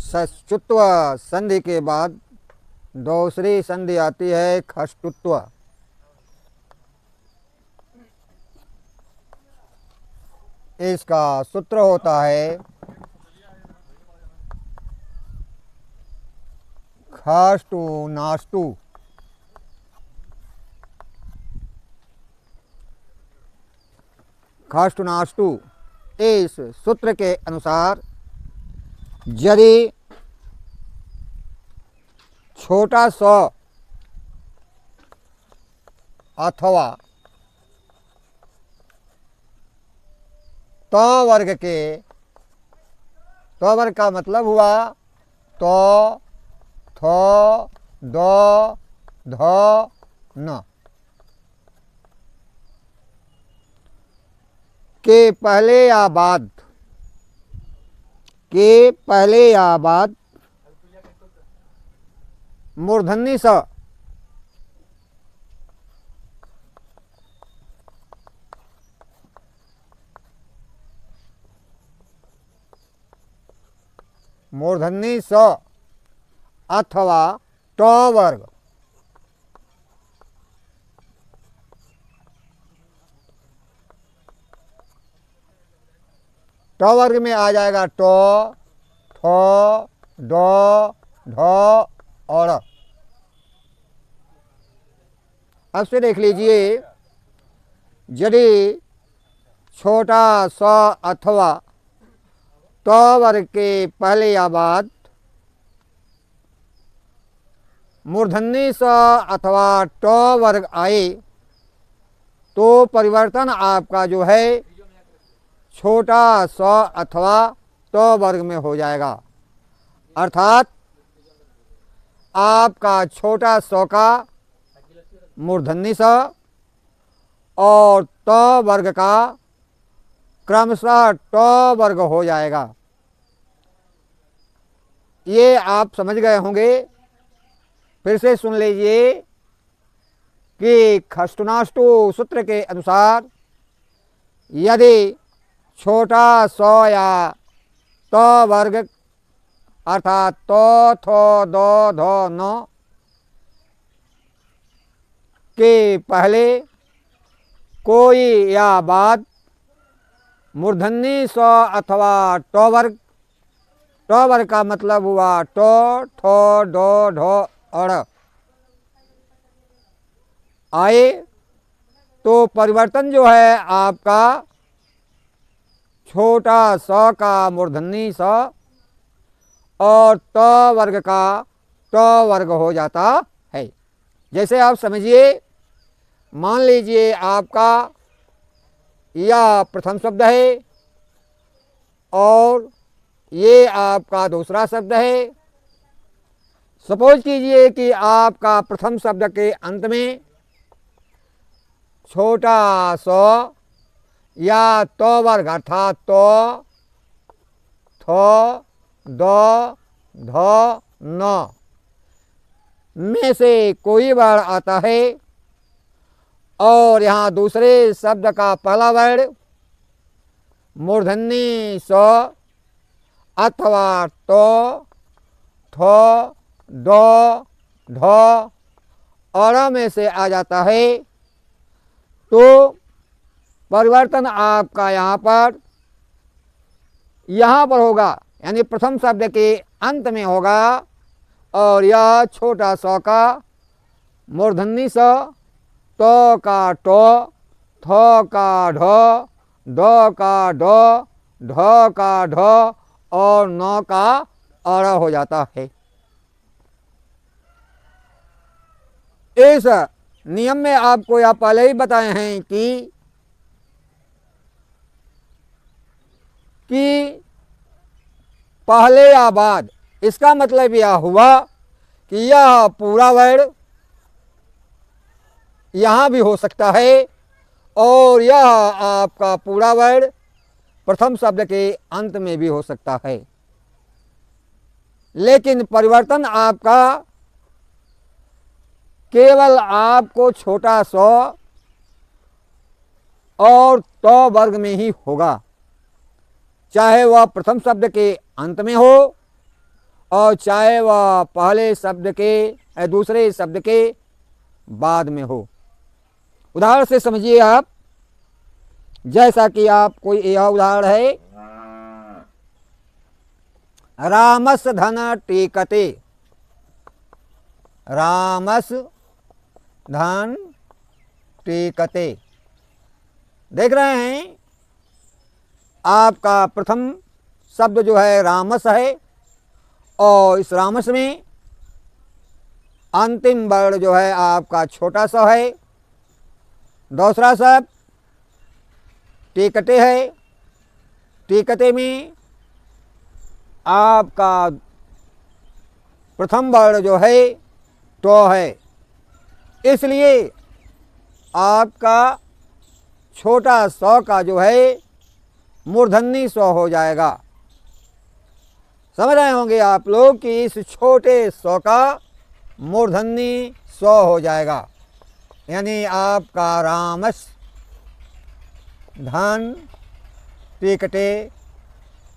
षष्टुत्व संधि के बाद दूसरी संधि आती है खष्टुत्व। इसका सूत्र होता है खष्टु नाष्टु। खष्टु नाष्टु। इस सूत्र के अनुसार यदि छोटा स अथवा तो वर्ग के, तो वर्ग का मतलब हुआ तो, थो, दो, धो, न के पहले या बाद, के पहले या बाद मूर्धन्य स मूर्धन्य स अथवा ट वर्ग ट वर्ग में आ जाएगा टो, थो, दो, ढो और। अब से देख लीजिए, यदि छोटा स अथवा तो वर्ग के पहले या बाद मूर्धन्य स अथवा ट वर्ग आए तो परिवर्तन आपका जो है छोटा स अथवा तो वर्ग में हो जाएगा। अर्थात आपका छोटा स का मूर्धन्य स और तो वर्ग का क्रमशः ट वर्ग हो जाएगा। ये आप समझ गए होंगे। फिर से सुन लीजिए कि खष्टुनाष्टु सूत्र के अनुसार यदि छोटा स या तो वर्ग अर्थात तो, थो, दो, धो, न के पहले कोई या बाद मूर्धन्य स अथवा टो वर्ग, टो वर्ग का मतलब हुआ टो, ठो, डो, ढो और आए तो परिवर्तन जो है आपका छोटा स का मूर्धन्य स और ट वर्ग का ट वर्ग हो जाता है। जैसे आप समझिए, मान लीजिए आपका यह प्रथम शब्द है और ये आपका दूसरा शब्द है। सपोज कीजिए कि आपका प्रथम शब्द के अंत में छोटा स या तो वर्ग अर्थात तो, थो, दो, धो, न में से कोई वर्ण आता है और यहाँ दूसरे शब्द का पहला वर्ण मूर्धन्य स अथवा तो, थो, दो, ढो और में से आ जाता है तो परिवर्तन आपका यहाँ पर होगा, यानी प्रथम शब्द के अंत में होगा और यह छोटा स का मूर्धन्य स, तो का टो, थो का ढो, दो का ढो, ढो का ढो और न का अड़ हो जाता है। इस नियम में आपको यह पहले ही बताए हैं कि पहले या बाद, इसका मतलब यह हुआ कि यह पूरा वर्ण यहाँ भी हो सकता है और यह आपका पूरा वर्ण प्रथम शब्द के अंत में भी हो सकता है। लेकिन परिवर्तन आपका केवल आपको छोटा स और तो वर्ग में ही होगा, चाहे वह प्रथम शब्द के अंत में हो और चाहे वह पहले शब्द के या दूसरे शब्द के बाद में हो। उदाहरण से समझिए आप, जैसा कि आप कोई यह उदाहरण है, रामस धन टेकते, रामस धन टेकते। देख रहे हैं आपका प्रथम शब्द जो है रामस है, और इस रामस में अंतिम वर्ण जो है आपका छोटा सा है। दूसरा शब्द टेकते है, टेकते में आपका प्रथम वर्ण जो है तो है, इसलिए आपका छोटा सौ का जो है मूर्धन्य सौ हो जाएगा। समझ रहे होंगे आप लोग कि इस छोटे सौ का मूर्धन्य सौ हो जाएगा, यानी आपका रामस धन टेकते,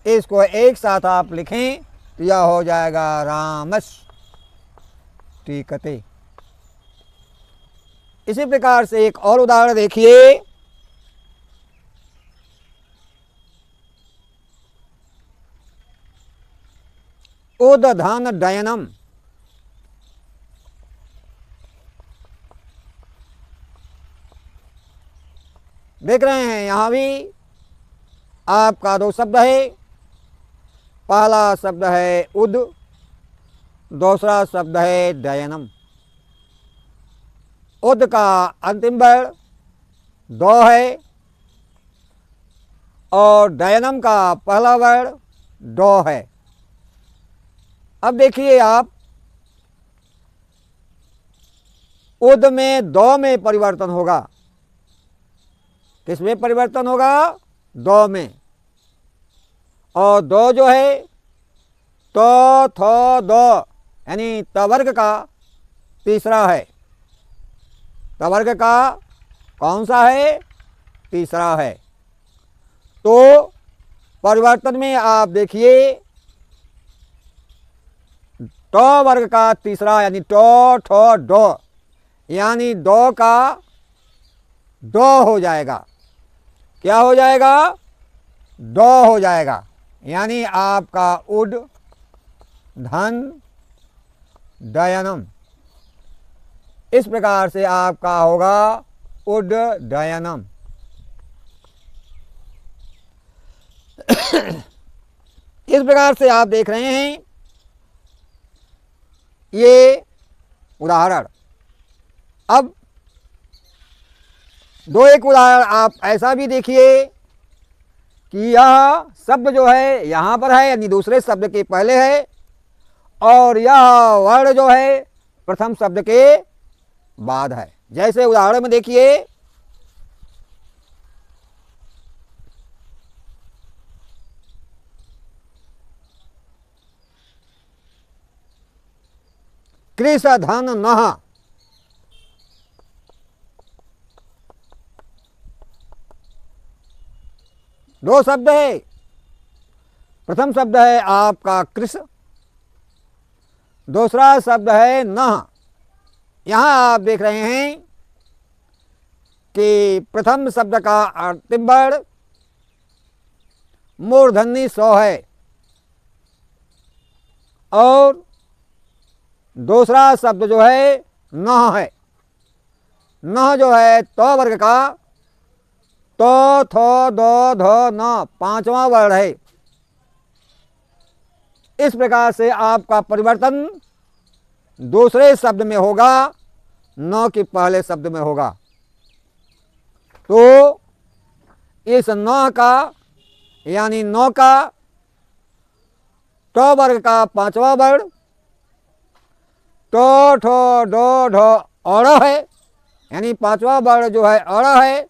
इसको एक साथ आप लिखें तो यह हो जाएगा रामस टेकते। इसी प्रकार से एक और उदाहरण देखिए, उदधन डयनम। देख रहे हैं यहां भी आपका दो शब्द है। पहला शब्द है उद, दूसरा शब्द है डयनम। उद का अंतिम वर्ण दो है और डयनम का पहला वर्ण डो है। अब देखिए आप, उद में दो में परिवर्तन होगा। किसमें परिवर्तन होगा? दो में। और दो जो है तो थो दो, यानी तवर्ग का तीसरा है। तवर्ग का कौन सा है? तीसरा है। तो परिवर्तन में आप देखिए, टो वर्ग का तीसरा, यानी टो ठो डो, यानी दो का दो हो जाएगा। क्या हो जाएगा? दो हो जाएगा, यानी आपका उड धन डयनम। इस प्रकार से आपका होगा उड डयनम। इस प्रकार से आप देख रहे हैं ये उदाहरण। अब दो एक उदाहरण आप ऐसा भी देखिए कि यह शब्द जो है यहाँ पर है, यानी दूसरे शब्द के पहले है, और यह वर्ण जो है प्रथम शब्द के बाद है। जैसे उदाहरण में देखिए, कृष धन नह। दो शब्द है। प्रथम शब्द है आपका कृष, दूसरा शब्द है नह। यहां आप देख रहे हैं कि प्रथम शब्द का अंतिम वर्ण मूर्धन्य सौ है और दूसरा शब्द जो है नह है। नह जो है तो वर्ग का तो थो दो धो न, पांचवा वर्ण है। इस प्रकार से आपका परिवर्तन दूसरे शब्द में होगा, न कि पहले शब्द में होगा। तो इस न का, यानी नौ का टो वर्ग का पांचवा वर्ण टो ठो डो ढो अड़ है, यानी पांचवा वर्ण जो है अड़ है,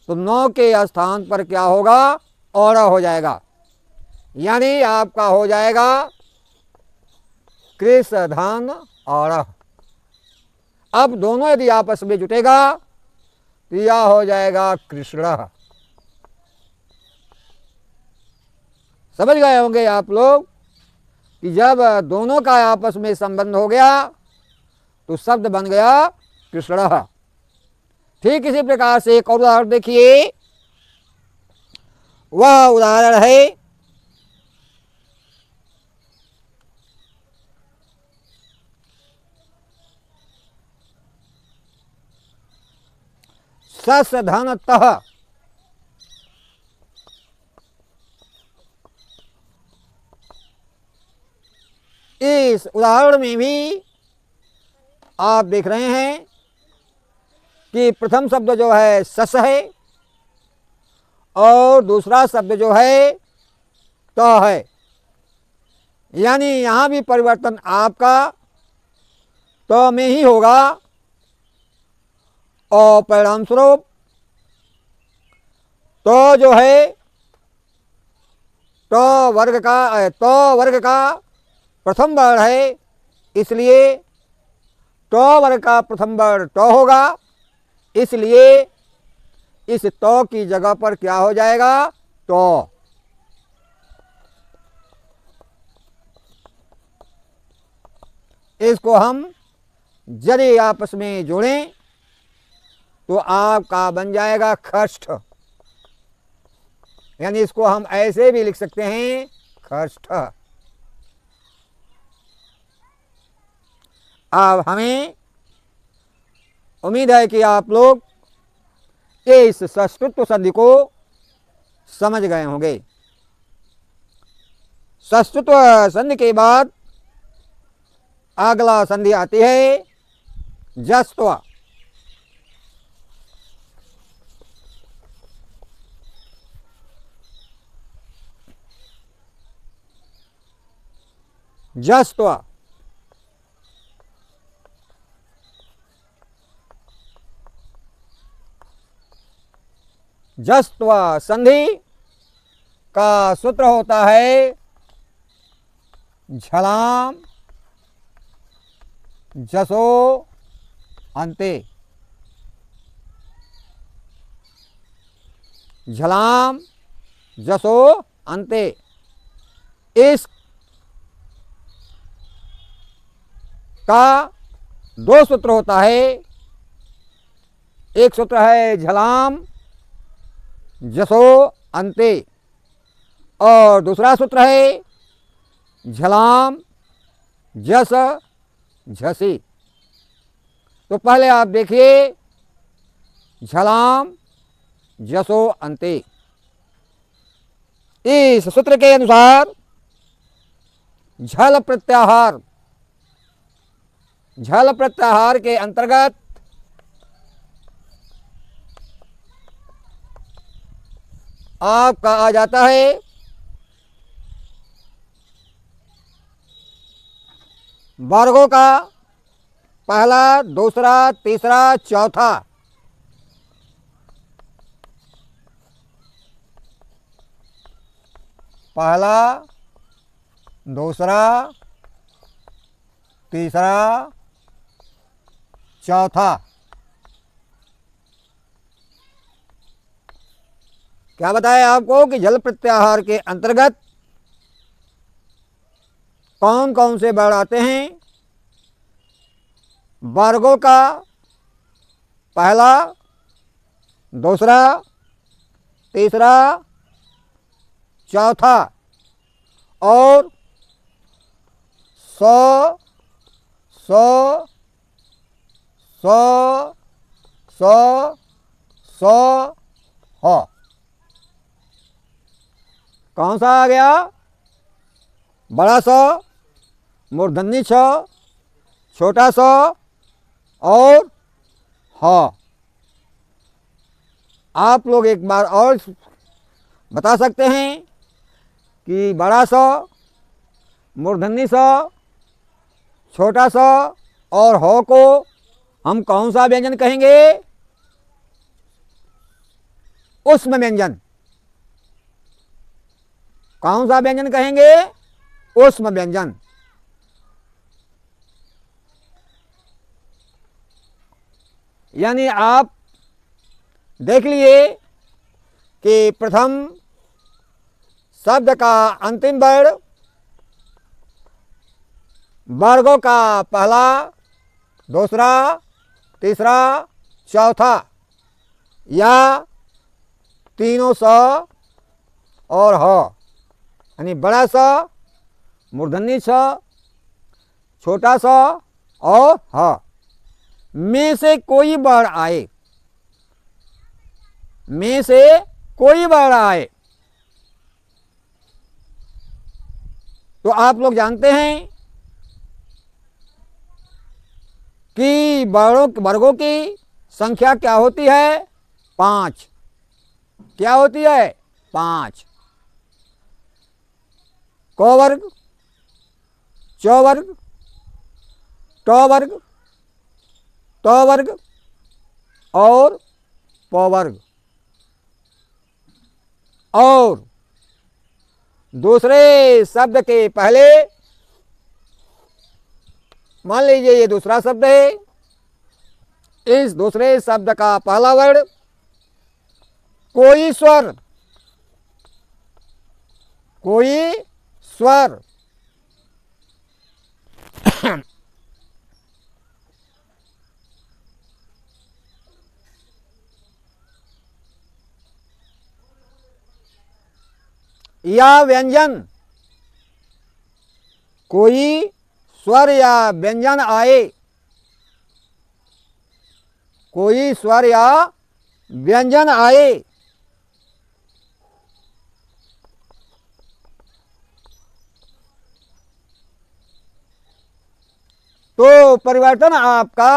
तो नौ के स्थान पर क्या होगा? अड़ हो जाएगा, यानी आपका हो जाएगा कृष धन अड़। अब दोनों यदि आपस में जुटेगा तो यह हो जाएगा कृष्ण। समझ गए होंगे आप लोग कि जब दोनों का आपस में संबंध हो गया तो शब्द बन गया कृष्ण। ठीक इसी प्रकार से एक और उदाहरण देखिए। वह उदाहरण है सस धन तह। इस उदाहरण में भी आप देख रहे हैं कि प्रथम शब्द जो है सस है और दूसरा शब्द जो है त है, यानी यहां भी परिवर्तन आपका त में ही होगा और परिणाम स्वरूप तो जो है तो वर्ग का प्रथम वर्ण है, इसलिए तो वर्ग का प्रथम वर्ण तो होगा, इसलिए इस तो की जगह पर क्या हो जाएगा तो। इसको हम यदि आपस में जोड़ें तो आपका बन जाएगा खष्ठ, यानी इसको हम ऐसे भी लिख सकते हैं खष्ठ। अब हमें उम्मीद है कि आप लोग इस षष्ठत्व संधि को समझ गए होंगे। षष्ठत्व संधि के बाद अगला संधि आती है जस्त्व। जस्त्व जस्त्व संधि का सूत्र होता है झलाम जसो अंते। झलाम जसो अंते, इस का दो सूत्र होता है। एक सूत्र है झलाम जसो अंते और दूसरा सूत्र है झलाम जस झसी। तो पहले आप देखिए झलाम जसो अंते। इस सूत्र के अनुसार झल प्रत्याहार के अंतर्गत आपका आ जाता है वर्गों का पहला, दूसरा, तीसरा, चौथा। पहला, दूसरा, तीसरा, चौथा। क्या बताया आपको कि जल प्रत्याहार के अंतर्गत कौन कौन से वर्ण आते हैं। वर्गों का पहला, दूसरा, तीसरा, चौथा और सौ सौ सौ सौ सौ हो। कौन सा आ गया? बड़ा सौ, मूर्धन्य छ, छोटा सौ और ह। आप लोग एक बार और बता सकते हैं कि बड़ा सौ, मूर्धन्य सौ, छोटा सौ और हो को हम कौन सा व्यंजन कहेंगे? उष्म व्यंजन। कौन सा व्यंजन कहेंगे? उष्म व्यंजन। यानी आप देख लिए कि प्रथम शब्द का अंतिम वर्ण वर्गों का पहला, दूसरा, तीसरा, चौथा या तीनों स और ह, यानी बड़ा स, मूर्धन्य स, छोटा सा और ह में से कोई वर्ण आए, में से कोई वर्ण आए तो आप लोग जानते हैं कि वर्गों की संख्या क्या होती है? 5। क्या होती है? 5। क वर्ग, च वर्ग, ट वर्ग, त वर्ग और प वर्ग। और दूसरे शब्द के पहले, मान लीजिए ये दूसरा शब्द है, इस दूसरे शब्द का पहला वर्ण कोई स्वर, कोई स्वर या व्यंजन, कोई स्वर या व्यंजन आए, कोई स्वर या व्यंजन आए तो परिवर्तन आपका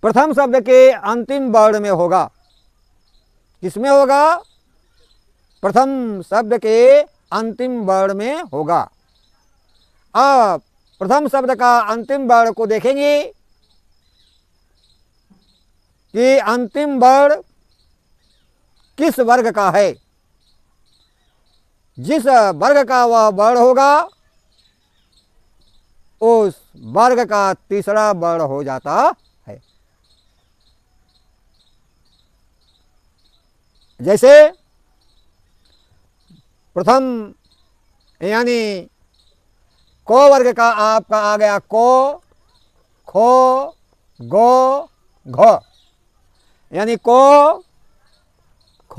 प्रथम शब्द के अंतिम वर्ण में होगा। किसमें होगा? प्रथम शब्द के अंतिम वर्ण में होगा। अब प्रथम शब्द का अंतिम वर्ण को देखेंगे कि अंतिम वर्ण किस वर्ग का है। जिस वर्ग का वह वर्ण होगा उस वर्ग का तीसरा वर्ण हो जाता है। जैसे प्रथम यानी क वर्ग का आपका आ गया क, ख, ग, घ, यानी क, ख,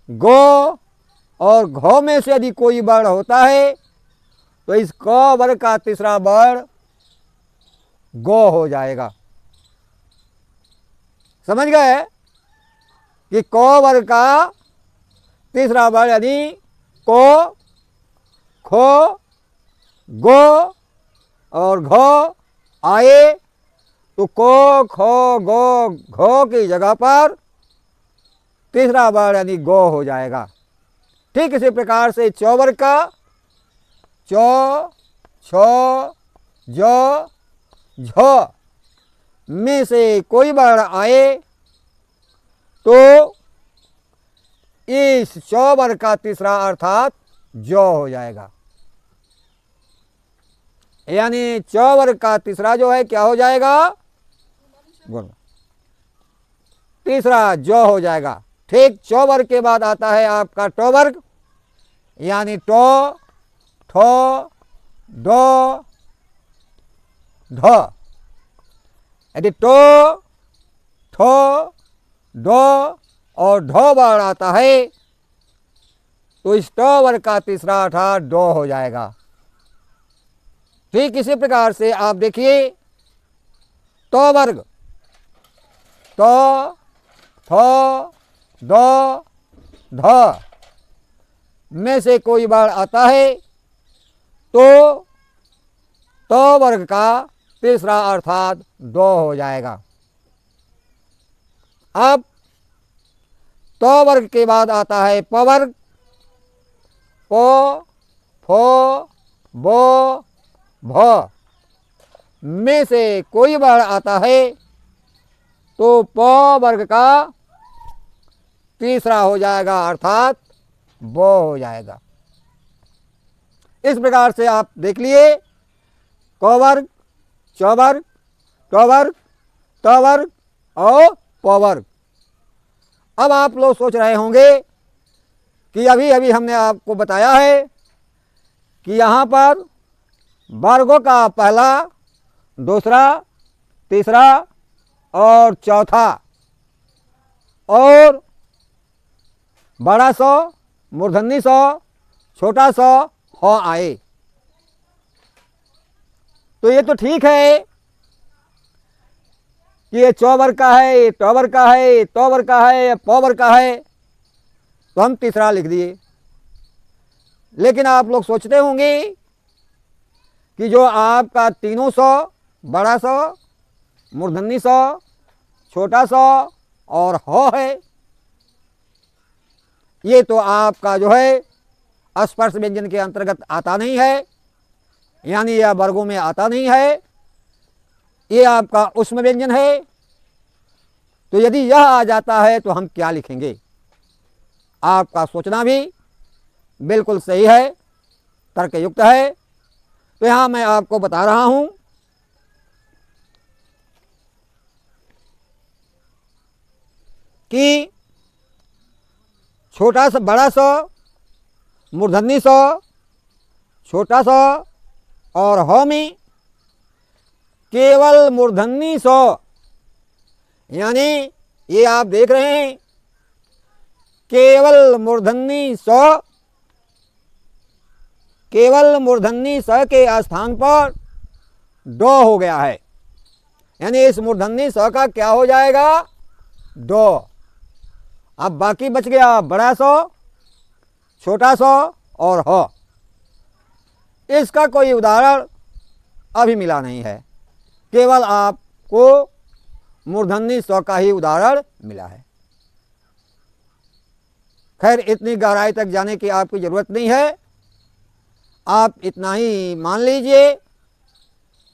ग और घ में से यदि कोई वर्ण होता है तो इस क वर्ग का तीसरा वर्ण ग हो जाएगा। समझ गए कि क वर्ग का तीसरा वर्ण यदि क, ख, ग और घ आए तो क, ख, ग, घ की जगह पर तीसरा वर्ण यानी ग हो जाएगा। ठीक इसी प्रकार से च वर्ग का च, छ, ज, झ में से कोई वर्ण आए तो इस च वर्ग का तीसरा अर्थात ज हो जाएगा। यानी च वर्ग का तीसरा जो है क्या हो जाएगा? तीसरा ज हो जाएगा। ठीक च वर्ग के बाद आता है आपका ट वर्ग, यानी ट, ठ, ड, ढ। यदि ट, ठ, ड और ढ वर्ण आता है तो इस ट वर्ग का तीसरा अर्थात ड हो जाएगा। ठीक इसी प्रकार से आप देखिए त वर्ग त, थ, द, ध में से कोई वर्ण आता है तो त वर्ग का तीसरा अर्थात द हो जाएगा। अब त वर्ग के बाद आता है प वर्ग, प, फ, ब, भ में से कोई वर्ण आता है तो प वर्ग का तीसरा हो जाएगा अर्थात ब हो जाएगा। इस प्रकार से आप देख लिए क वर्ग, च वर्ग, ट वर्ग, त वर्ग और प वर्ग। अब आप लोग सोच रहे होंगे कि अभी अभी हमने आपको बताया है कि यहाँ पर वर्गों का पहला, दूसरा, तीसरा और चौथा और बड़ा सौ, मूर्धन्य सौ, छोटा सौ ह आए। तो ये तो ठीक है कि ये चौ वर्ग का है, ये टौ वर्ग का है, ये तौ वर्ग का है, ये पौ वर्ग का है, तो हम तीसरा लिख दिए। लेकिन आप लोग सोचते होंगे कि जो आपका तीनों सौ, बड़ा सौ, मूर्धन्य सौ, छोटा सौ और ह है, ये तो आपका जो है स्पर्श व्यंजन के अंतर्गत आता नहीं है, यानी यह वर्गों में आता नहीं है, ये आपका उष्म व्यंजन है। तो यदि यह आ जाता है तो हम क्या लिखेंगे? आपका सोचना भी बिल्कुल सही है, तर्कयुक्त है। तो यहां मैं आपको बता रहा हूं कि छोटा सा, बड़ा सौ, मूर्धन्य सौ, छोटा सौ और ह में केवल मूर्धन्य सौ, यानी ये आप देख रहे हैं केवल मूर्धन्य सौ, केवल मूर्धन्य स के स्थान पर डो हो गया है, यानी इस मूर्धन्य स का क्या हो जाएगा? डो। अब बाकी बच गया बड़ा सौ, छोटा सौ और ह। इसका कोई उदाहरण अभी मिला नहीं है, केवल आपको मूर्धन्य स का ही उदाहरण मिला है। खैर, इतनी गहराई तक जाने की आपकी जरूरत नहीं है, आप इतना ही मान लीजिए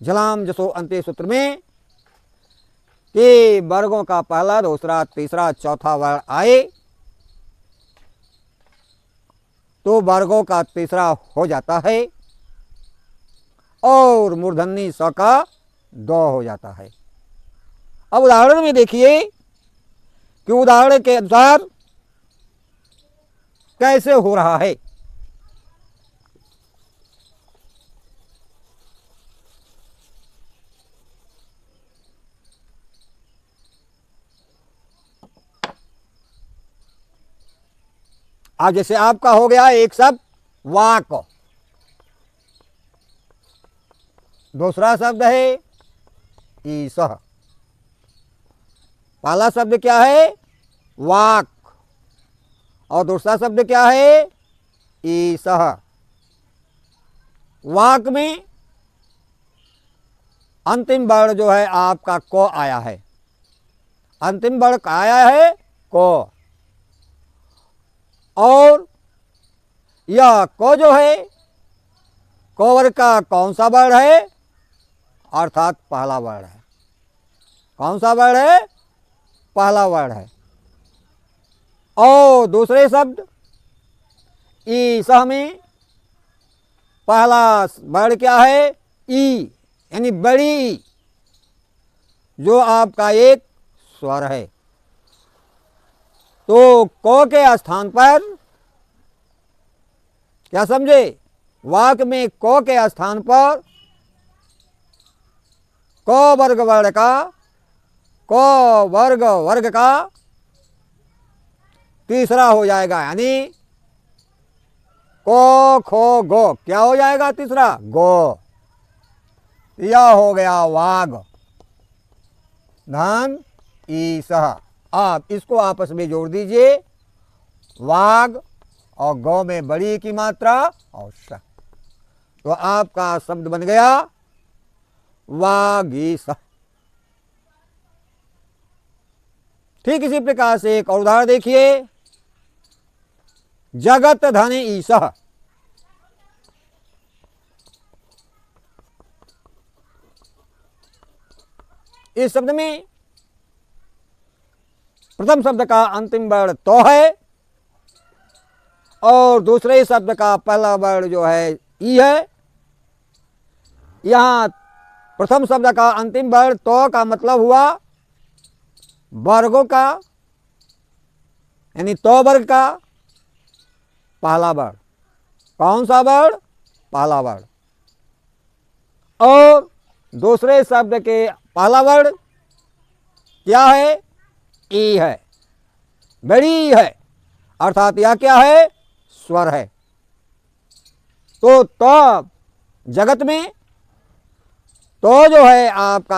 झलाम जसो अंत्य सूत्र में कि वर्गों का पहला, दूसरा, तीसरा, चौथा वर्ण आए तो वर्गों का तीसरा हो जाता है और मूर्धन्य स का दो हो जाता है। अब उदाहरण में देखिए कि उदाहरण के अनुसार कैसे हो रहा है। आज जैसे आपका हो गया एक शब्द वाक, दूसरा शब्द है ईसह। पहला शब्द क्या है? वाक। और दूसरा शब्द क्या है? ईसह। वाक में अंतिम वर्ण जो है आपका को आया है, अंतिम वर्ण का आया है को। और यह को जो है को वर्ग का कौन सा वर्ण है? अर्थात पहला वर्ण है। कौन सा वर्ण है? पहला वर्ण है। और दूसरे शब्द ईसह में पहला वर्ण क्या है? ई, यानी बड़ी ई, जो आपका एक स्वर है। तो को के स्थान पर क्या समझे? वाक में को के स्थान पर को वर्ग वर्ण का, को वर्ग वर्ग का तीसरा हो जाएगा, यानी को खो गो क्या हो जाएगा? तीसरा गो। यह हो गया वाग धन ईसह। आप इसको आपस में जोड़ दीजिए, वाग और गौ में बड़ी की मात्रा और स, तो आपका शब्द बन गया वागीस। ठीक इसी प्रकार से एक और उदाहरण देखिए, जगत धन ईसह। इस शब्द में प्रथम शब्द का अंतिम वर्ण तो है और दूसरे शब्द का पहला वर्ण जो है ई है। यहां प्रथम शब्द का अंतिम वर्ण तो का मतलब हुआ वर्गों का, यानी तो वर्ग का पहला वर्ण। कौन सा वर्ण? पहला वर्ण। दूसरे शब्द के पहला वर्ड क्या है? ई है, बड़ी है, अर्थात यह क्या है? स्वर है। तो जगत में तो जो है आपका